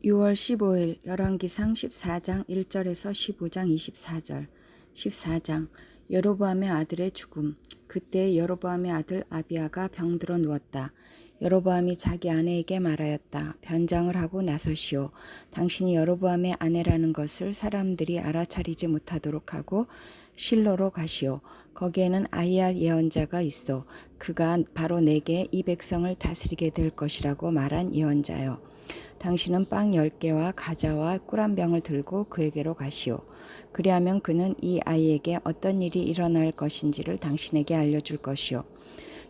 6월 15일 열왕기상 14장 1절에서 15장 24절 14장 여로보암의 아들의 죽음. 그때 여로보암의 아들 아비야가 병들어 누웠다. 여로보암이 자기 아내에게 말하였다. 변장을 하고 나서시오. 당신이 여로보암의 아내라는 것을 사람들이 알아차리지 못하도록 하고 실로로 가시오. 거기에는 아히야 예언자가 있어. 그가 바로 내게 이 백성을 다스리게 될 것이라고 말한 예언자요. 당신은 빵 10개와 과자와 꿀 한 병을 들고 그에게로 가시오. 그리하면 그는 이 아이에게 어떤 일이 일어날 것인지를 당신에게 알려줄 것이오.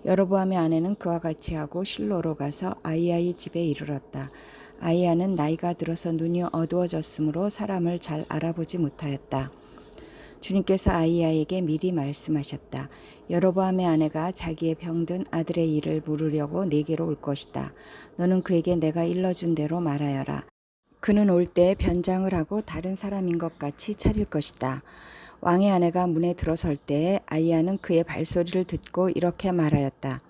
여로보암의 아내는 그와 같이 하고 실로로 가서 아히야의 집에 이르렀다. 아히야는 나이가 들어서 눈이 어두워졌으므로 사람을 잘 알아보지 못하였다. 주님께서 아히야에게 미리 말씀하셨다. 여로보암의 아내가 자기의 병든 아들의 일을 물으려고 내게로 올 것이다. 너는 그에게 내가 일러준 대로 말하여라. 그는 올 때 변장을 하고 다른 사람인 것 같이 차릴 것이다. 왕의 아내가 문에 들어설 때에 아히야는 그의 발소리를 듣고 이렇게 말하였다.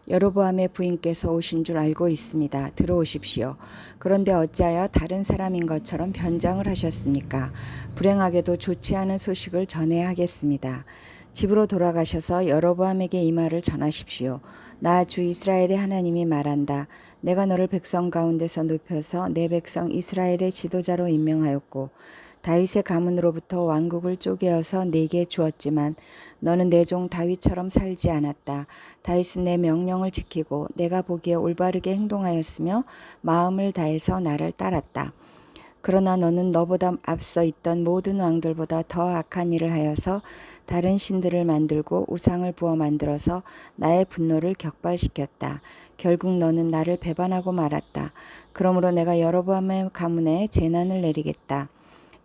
여로보암의 부인께서 오신 줄 알고 있습니다. 들어오십시오. 그런데 어찌하여 다른 사람인 것처럼 변장을 하셨습니까? 불행하게도 좋지 않은 소식을 전해야 하겠습니다. 집으로 돌아가셔서 여로보암에게 이 말을 전하십시오. 나 주 이스라엘의 하나님이 말한다. 내가 너를 백성 가운데서 높여서 내 백성 이스라엘의 지도자로 임명하였고 다윗의 가문으로부터 왕국을 쪼개어서 네게 주었지만 너는 내 종 다윗처럼 살지 않았다. 다윗은 내 명령을 지키고 내가 보기에 올바르게 행동하였으며 마음을 다해서 나를 따랐다. 그러나 너는 너보다 앞서 있던 모든 왕들보다 더 악한 일을 하여서 다른 신들을 만들고 우상을 부어 만들어서 나의 분노를 격발시켰다. 결국 너는 나를 배반하고 말았다. 그러므로 내가 여로보암의 가문에 재난을 내리겠다.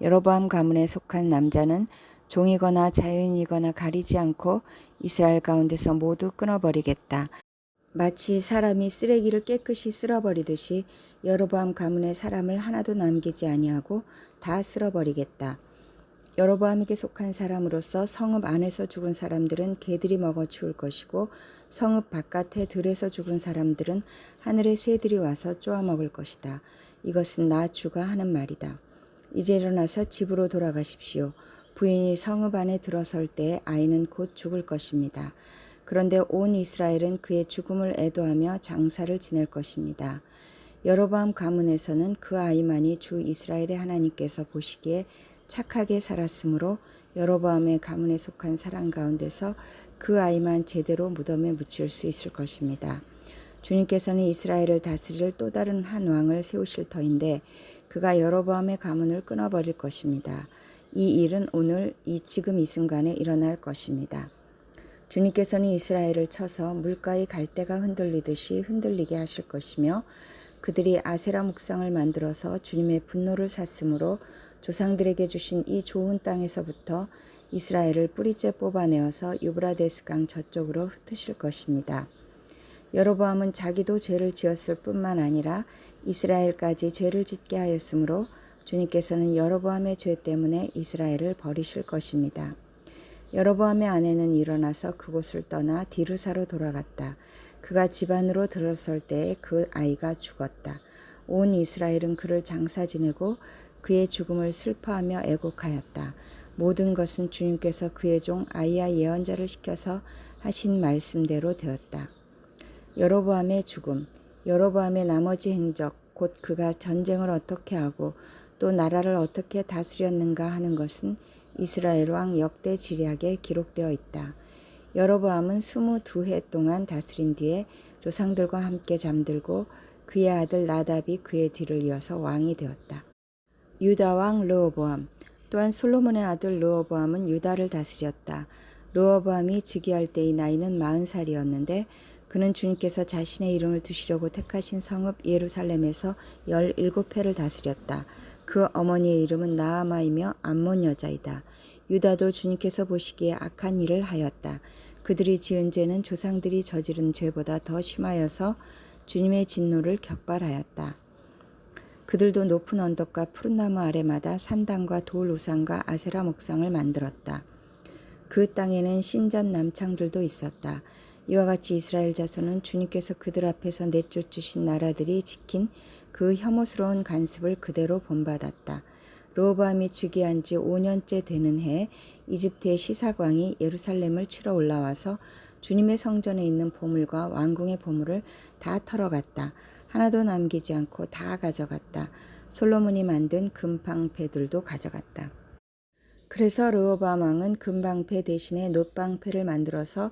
여로보암 가문에 속한 남자는 종이거나 자유인이거나 가리지 않고 이스라엘 가운데서 모두 끊어버리겠다. 마치 사람이 쓰레기를 깨끗이 쓸어버리듯이 여로보암 가문의 사람을 하나도 남기지 아니하고 다 쓸어버리겠다. 여로보암에게 속한 사람으로서 성읍 안에서 죽은 사람들은 개들이 먹어치울 것이고 성읍 바깥에 들에서 죽은 사람들은 하늘의 새들이 와서 쪼아먹을 것이다. 이것은 나 주가 하는 말이다. 이제 일어나서 집으로 돌아가십시오. 부인이 성읍 안에 들어설 때에 아이는 곧 죽을 것입니다. 그런데 온 이스라엘은 그의 죽음을 애도하며 장사를 지낼 것입니다. 여로보암 가문에서는 그 아이만이 주 이스라엘의 하나님께서 보시기에 착하게 살았으므로 여로보암의 가문에 속한 사람 가운데서 그 아이만 제대로 무덤에 묻힐 수 있을 것입니다. 주님께서는 이스라엘을 다스릴 또 다른 한 왕을 세우실 터인데 그가 여로보암의 가문을 끊어버릴 것입니다. 이 일은 오늘 지금 이 순간에 일어날 것입니다. 주님께서는 이스라엘을 쳐서 물가의 갈대가 흔들리듯이 흔들리게 하실 것이며 그들이 아세라 묵상을 만들어서 주님의 분노를 샀으므로 조상들에게 주신 이 좋은 땅에서부터 이스라엘을 뿌리째 뽑아내어서 유브라데스 강 저쪽으로 흩으실 것입니다. 여로보암은 자기도 죄를 지었을 뿐만 아니라 이스라엘까지 죄를 짓게 하였으므로 주님께서는 여로보암의 죄 때문에 이스라엘을 버리실 것입니다. 여로보암의 아내는 일어나서 그곳을 떠나 디르사로 돌아갔다. 그가 집 안으로 들어설 때에 그 아이가 죽었다. 온 이스라엘은 그를 장사 지내고 그의 죽음을 슬퍼하며 애곡하였다. 모든 것은 주님께서 그의 종 아히야 예언자를 시켜서 하신 말씀대로 되었다. 여로보암의 죽음, 여로보암의 나머지 행적, 곧 그가 전쟁을 어떻게 하고 또 나라를 어떻게 다스렸는가 하는 것은 이스라엘 왕 역대 지략에 기록되어 있다. 여로보암은 22해 동안 다스린 뒤에 조상들과 함께 잠들고 그의 아들 나답이 그의 뒤를 이어서 왕이 되었다. 유다 왕 르호보암, 또한 솔로몬의 아들 르호보암은 유다를 다스렸다. 르호보암이 즉위할 때의 나이는 40살이었는데 그는 주님께서 자신의 이름을 두시려고 택하신 성읍 예루살렘에서 17회를 다스렸다. 그 어머니의 이름은 나아마이며 암몬 여자이다. 유다도 주님께서 보시기에 악한 일을 하였다. 그들이 지은 죄는 조상들이 저지른 죄보다 더 심하여서 주님의 진노를 격발하였다. 그들도 높은 언덕과 푸른 나무 아래마다 산당과 돌 우상과 아세라 목상을 만들었다. 그 땅에는 신전 남창들도 있었다. 이와 같이 이스라엘 자손은 주님께서 그들 앞에서 내쫓으신 나라들이 지킨 그 혐오스러운 간습을 그대로 본받았다. 르호보암이 즉위한 지 5년째 되는 해에 이집트의 시사광이 예루살렘을 치러 올라와서 주님의 성전에 있는 보물과 왕궁의 보물을 다 털어갔다. 하나도 남기지 않고 다 가져갔다. 솔로몬이 만든 금방패들도 가져갔다. 그래서 르호보암 왕은 금방패 대신에 놋방패를 만들어서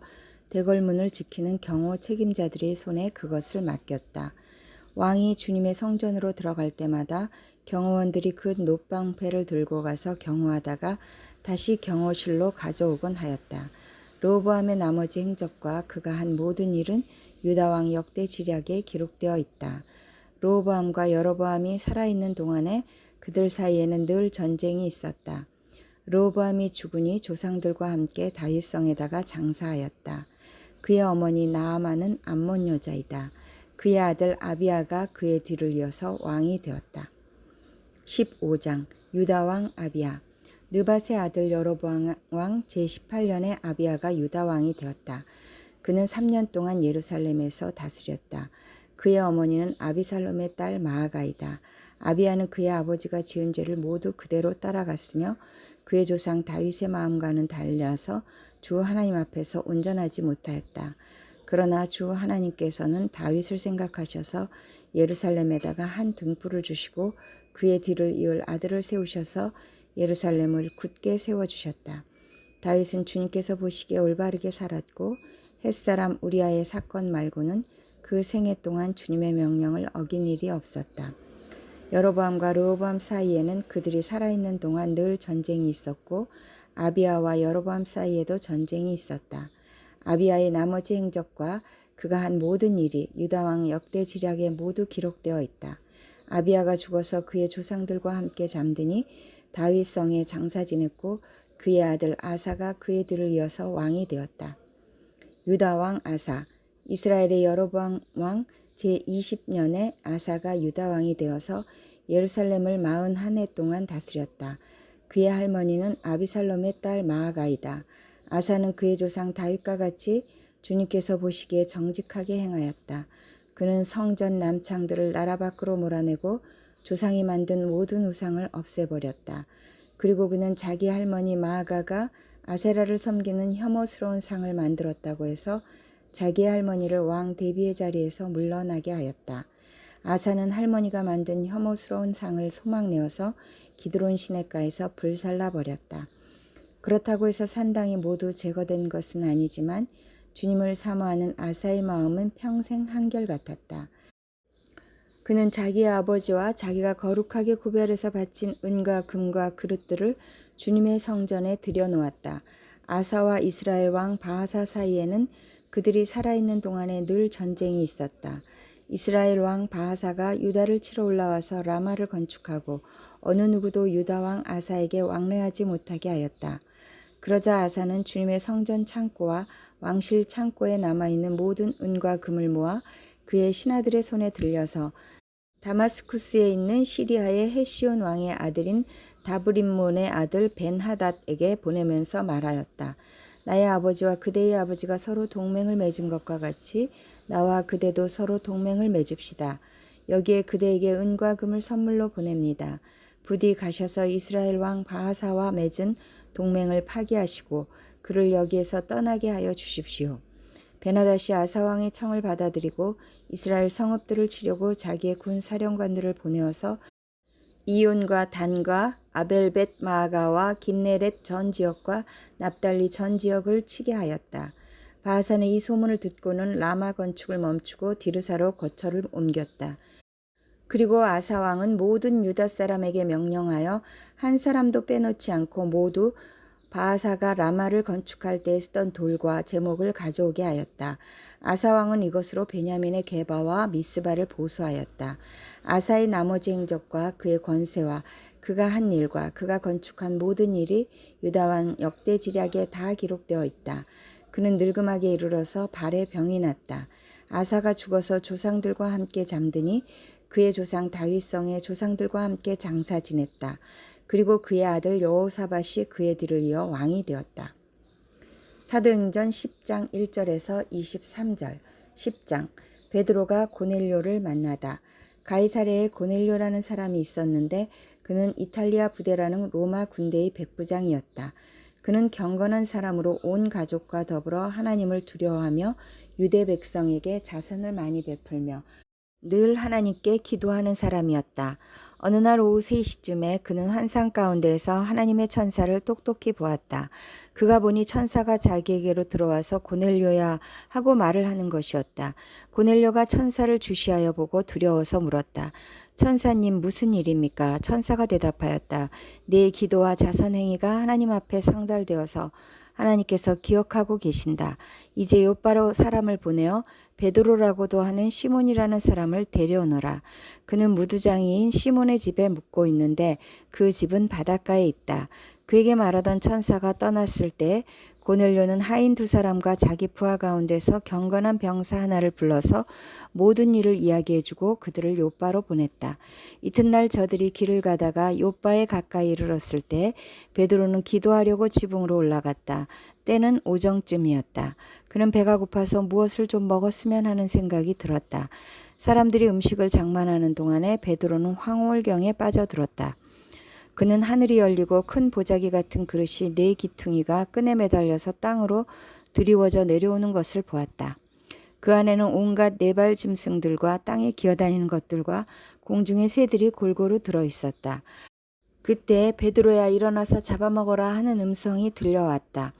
대궐문을 지키는 경호 책임자들의 손에 그것을 맡겼다. 왕이 주님의 성전으로 들어갈 때마다 경호원들이 그 놋방패를 들고 가서 경호하다가 다시 경호실로 가져오곤 하였다. 르호보암의 나머지 행적과 그가 한 모든 일은 유다왕 역대 지략에 기록되어 있다. 르호보암과 여로보암이 살아있는 동안에 그들 사이에는 늘 전쟁이 있었다. 르호보암이 죽으니 조상들과 함께 다윗성에다가 장사하였다. 그의 어머니 나아만은 암몬 여자이다. 그의 아들 아비야가 그의 뒤를 이어서 왕이 되었다. 15장 유다왕 아비야. 느밧의 아들 여로보암 왕 제18년에 아비야가 유다왕이 되었다. 그는 3년 동안 예루살렘에서 다스렸다. 그의 어머니는 아비살롬의 딸 마아가이다. 아비야는 그의 아버지가 지은 죄를 모두 그대로 따라갔으며 그의 조상 다윗의 마음과는 달라서 주 하나님 앞에서 온전하지 못하였다. 그러나 주 하나님께서는 다윗을 생각하셔서 예루살렘에다가 한 등불을 주시고 그의 뒤를 이을 아들을 세우셔서 예루살렘을 굳게 세워주셨다. 다윗은 주님께서 보시기에 올바르게 살았고 햇사람 우리아의 사건 말고는 그 생애 동안 주님의 명령을 어긴 일이 없었다. 여로보암과 르호보암 사이에는 그들이 살아있는 동안 늘 전쟁이 있었고 아비야와 여로보암 사이에도 전쟁이 있었다. 아비야의 나머지 행적과 그가 한 모든 일이 유다왕 역대 지략에 모두 기록되어 있다. 아비야가 죽어서 그의 조상들과 함께 잠드니 다윗성에 장사 지냈고 그의 아들 아사가 그의 뒤를 이어서 왕이 되었다. 유다왕 아사. 이스라엘의 여로보암 왕 제20년에 아사가 유다왕이 되어서 예루살렘을 41해 동안 다스렸다. 그의 할머니는 아비살롬의 딸 마아가이다. 아사는 그의 조상 다윗과 같이 주님께서 보시기에 정직하게 행하였다. 그는 성전 남창들을 나라 밖으로 몰아내고 조상이 만든 모든 우상을 없애버렸다. 그리고 그는 자기 할머니 마아가가 아세라를 섬기는 혐오스러운 상을 만들었다고 해서 자기 할머니를 왕 대비의 자리에서 물러나게 하였다. 아사는 할머니가 만든 혐오스러운 상을 소망내어서 기드론 시냇가에서 불살라 버렸다. 그렇다고 해서 산당이 모두 제거된 것은 아니지만 주님을 사모하는 아사의 마음은 평생 한결같았다. 그는 자기의 아버지와 자기가 거룩하게 구별해서 바친 은과 금과 그릇들을 주님의 성전에 들여놓았다. 아사와 이스라엘 왕 바하사 사이에는 그들이 살아있는 동안에 늘 전쟁이 있었다. 이스라엘 왕 바하사가 유다를 치러 올라와서 라마를 건축하고 어느 누구도 유다 왕 아사에게 왕래하지 못하게 하였다. 그러자 아사는 주님의 성전 창고와 왕실 창고에 남아있는 모든 은과 금을 모아 그의 신하들의 손에 들려서 다마스쿠스에 있는 시리아의 헤시온 왕의 아들인 다브림몬의 아들 벤하닷에게 보내면서 말하였다. 나의 아버지와 그대의 아버지가 서로 동맹을 맺은 것과 같이 나와 그대도 서로 동맹을 맺읍시다. 여기에 그대에게 은과 금을 선물로 보냅니다. 부디 가셔서 이스라엘 왕 바하사와 맺은 동맹을 파기하시고 그를 여기에서 떠나게 하여 주십시오. 베나닷이 아사왕의 청을 받아들이고 이스라엘 성읍들을 치려고 자기의 군 사령관들을 보내어서 이온과 단과 아벨벳 마아가와 긴네렛 전 지역과 납달리 전 지역을 치게 하였다. 바하사는 이 소문을 듣고는 라마 건축을 멈추고 디르사로 거처를 옮겼다. 그리고 아사왕은 모든 유다 사람에게 명령하여 한 사람도 빼놓지 않고 모두 바하사가 라마를 건축할 때 쓰던 돌과 제목을 가져오게 하였다. 아사왕은 이것으로 베냐민의 게바와 미스바를 보수하였다. 아사의 나머지 행적과 그의 권세와 그가 한 일과 그가 건축한 모든 일이 유다왕 역대 지략에 다 기록되어 있다. 그는 늙음하게 이르러서 발에 병이 났다. 아사가 죽어서 조상들과 함께 잠드니 그의 조상 다윗성의 조상들과 함께 장사 지냈다. 그리고 그의 아들 여호사밧이 그의 뒤를 이어 왕이 되었다. 사도행전 10장 1절에서 23절. 10장 베드로가 고넬료를 만나다. 가이사랴에 고넬료라는 사람이 있었는데 그는 이탈리아 부대라는 로마 군대의 백부장이었다. 그는 경건한 사람으로 온 가족과 더불어 하나님을 두려워하며 유대 백성에게 자선을 많이 베풀며 늘 하나님께 기도하는 사람이었다. 어느 날 오후 3시쯤에 그는 환상 가운데에서 하나님의 천사를 똑똑히 보았다. 그가 보니 천사가 자기에게로 들어와서 고넬료야 하고 말을 하는 것이었다. 고넬료가 천사를 주시하여 보고 두려워서 물었다. 천사님 무슨 일입니까? 천사가 대답하였다. 네 기도와 자선 행위가 하나님 앞에 상달되어서 하나님께서 기억하고 계신다. 이제 요바로 사람을 보내어 베드로라고도 하는 시몬이라는 사람을 데려오너라. 그는 무두장이인 시몬의 집에 묵고 있는데 그 집은 바닷가에 있다. 그에게 말하던 천사가 떠났을 때 고넬료는 하인 2사람과 자기 부하 가운데서 경건한 병사 하나를 불러서 모든 일을 이야기해주고 그들을 요바로 보냈다. 이튿날 저들이 길을 가다가 요바에 가까이 이르렀을 때 베드로는 기도하려고 지붕으로 올라갔다. 때는 오정쯤이었다. 그는 배가 고파서 무엇을 좀 먹었으면 하는 생각이 들었다. 사람들이 음식을 장만하는 동안에 베드로는 황홀경에 빠져들었다. 그는 하늘이 열리고 큰 보자기 같은 그릇이 4기퉁이가 끈에 매달려서 땅으로 드리워져 내려오는 것을 보았다. 그 안에는 온갖 4발 짐승들과 땅에 기어다니는 것들과 공중의 새들이 골고루 들어있었다. 그때 베드로야 일어나서 잡아먹어라 하는 음성이 들려왔다.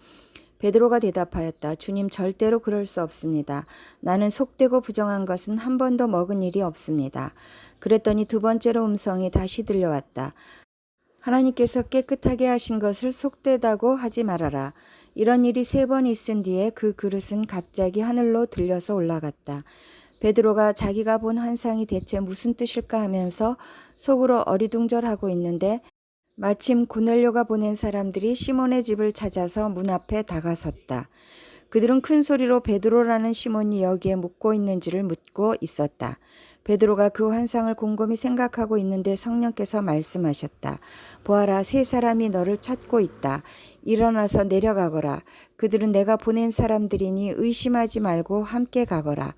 베드로가 대답하였다. 주님 절대로 그럴 수 없습니다. 나는 속되고 부정한 것은 한 번도 먹은 일이 없습니다. 그랬더니 2번째로 음성이 다시 들려왔다. 하나님께서 깨끗하게 하신 것을 속되다고 하지 말아라. 이런 일이 3번 있은 뒤에 그 그릇은 갑자기 하늘로 들려서 올라갔다. 베드로가 자기가 본 환상이 대체 무슨 뜻일까 하면서 속으로 어리둥절하고 있는데 마침 고넬료가 보낸 사람들이 시몬의 집을 찾아서 문 앞에 다가섰다. 그들은 큰 소리로 베드로라는 시몬이 여기에 묵고 있는지를 묻고 있었다. 베드로가 그 환상을 곰곰이 생각하고 있는데 성령께서 말씀하셨다. 보아라, 3사람이 너를 찾고 있다. 일어나서 내려가거라. 그들은 내가 보낸 사람들이니 의심하지 말고 함께 가거라.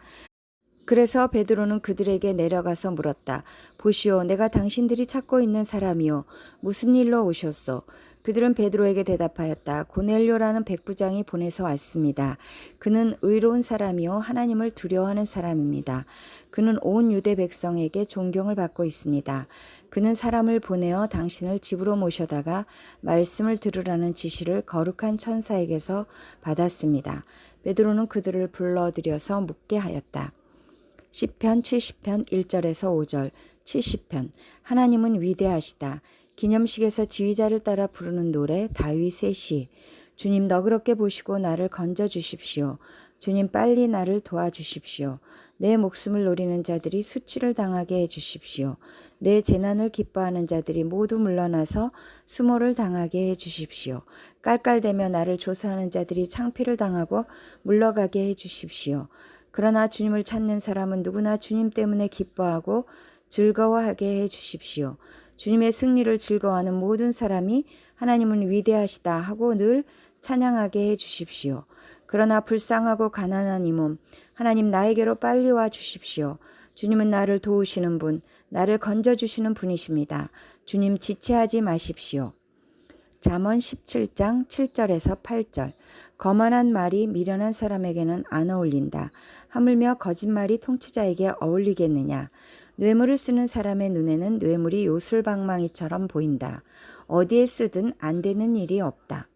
그래서 베드로는 그들에게 내려가서 물었다. 보시오, 내가 당신들이 찾고 있는 사람이요. 무슨 일로 오셨소? 그들은 베드로에게 대답하였다. 고넬료라는 백부장이 보내서 왔습니다. 그는 의로운 사람이요 하나님을 두려워하는 사람입니다. 그는 온 유대 백성에게 존경을 받고 있습니다. 그는 사람을 보내어 당신을 집으로 모셔다가 말씀을 들으라는 지시를 거룩한 천사에게서 받았습니다. 베드로는 그들을 불러들여서 묻게 하였다. 시편 70편 1절에서 5절. 70편. 하나님은 위대하시다. 기념식에서 지휘자를 따라 부르는 노래 다윗의 시. 주님 너그럽게 보시고 나를 건져주십시오. 주님 빨리 나를 도와주십시오. 내 목숨을 노리는 자들이 수치를 당하게 해주십시오. 내 재난을 기뻐하는 자들이 모두 물러나서 수모를 당하게 해주십시오. 깔깔대며 나를 조사하는 자들이 창피를 당하고 물러가게 해주십시오. 그러나 주님을 찾는 사람은 누구나 주님 때문에 기뻐하고 즐거워하게 해주십시오. 주님의 승리를 즐거워하는 모든 사람이 하나님은 위대하시다 하고 늘 찬양하게 해주십시오. 그러나 불쌍하고 가난한 이 몸, 하나님 나에게로 빨리 와 주십시오. 주님은 나를 도우시는 분, 나를 건져주시는 분이십니다. 주님 지체하지 마십시오. 잠언 17장 7절에서 8절. 거만한 말이 미련한 사람에게는 안 어울린다. 하물며 거짓말이 통치자에게 어울리겠느냐. 뇌물을 쓰는 사람의 눈에는 뇌물이 요술방망이처럼 보인다. 어디에 쓰든 안 되는 일이 없다.